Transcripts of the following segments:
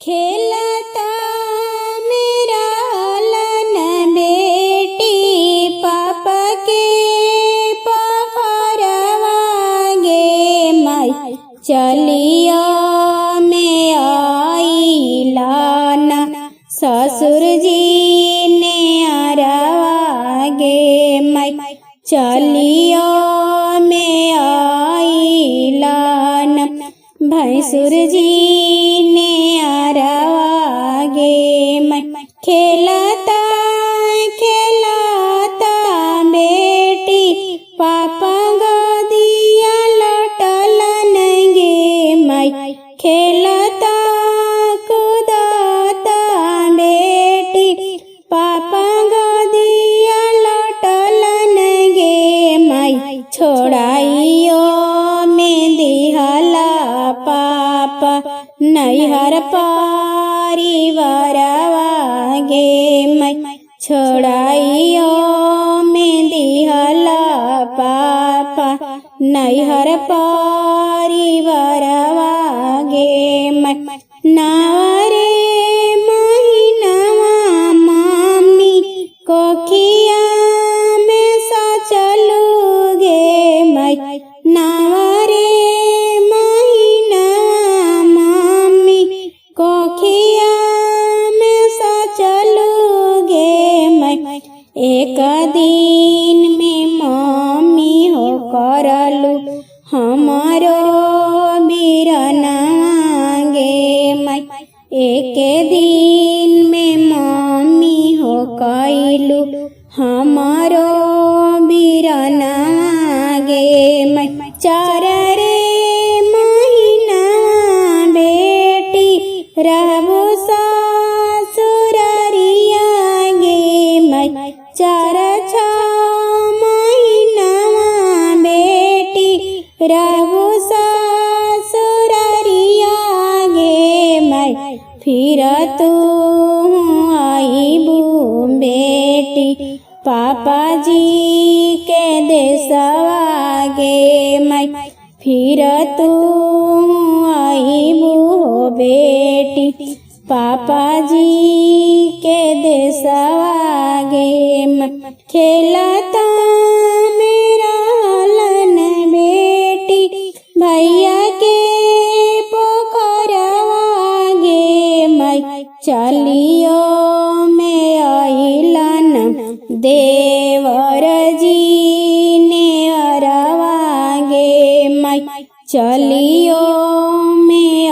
खेलता मेरा लन बेटी पापा के पखरवा गे माई चलिया में आईला ना ससुर जी ने अरवा गे माई चलिया में आईला ना भैंसुर जी ने अरवा गे माई खेलता खेलता बेटी पापा गोदिया लौटलन गे माई खेलता कूदता बेटी पापा गोदिया लौटलन गे माई छोड़ाइयो में दिहला पापा नैहर परिवारवा गे माई छोड़ाइयो में दिहला पापा नैहर परिवारवा गे माई नारे महीनावा मामी कोखिया में सचलू गे माई नारे महीना मामी कोखिया में सचलू गे माई एक दिन में मामी हो करलू हमारो बिरना गे माई एक दिन में मामी हो कैलू हमारो बिरना गे माई चार रे महीना बेटी रहबो ससुररिया गे माई चार छ महीना बेटी रहबो ससुररिया गे माई फिर तू आईबू बेटी पापा जी के देसवा गे माई फिर तू आईबू बेटी पापा जी के देसवा गे माई खेलता मेरा लन बेटी भैया के पोखरवा गे माई चलियो में आइलन देवर जी ने अरवा गे माई चलियो में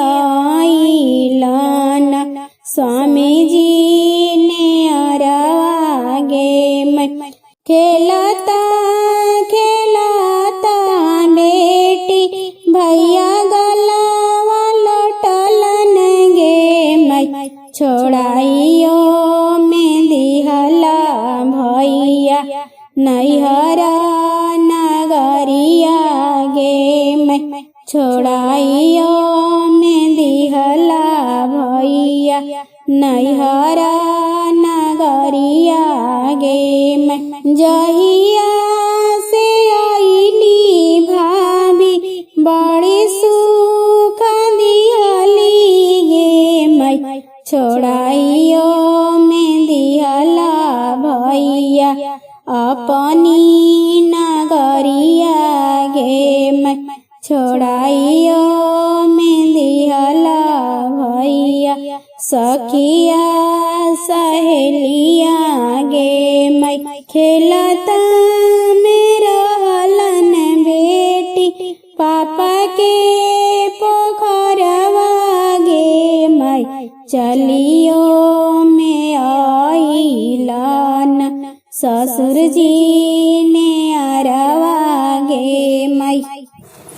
आइलन स्वामी जी ने अरवा गे माई खेलता खेलता बेटी भैया गलवा लौटलन गे माई छोड़ाइयो में दिहला भैया नैहर नगरिया गे माई छोड़ाइयो में दिहला भैया नैहर नगरिया गे माई जहिया से आईली भाभी बड़ी सुख दिहली गे माई छोड़ाइयो में दिहला भैया अपनी नगरिया गे माई छोड़ाइयो में दिहला भैया सखिया सहेलिया गे माई खेलता मेरा लन बेटी पापा के पोखरवा गे माई चलियो में आइलन ससुर जी ने अरवा गे माई।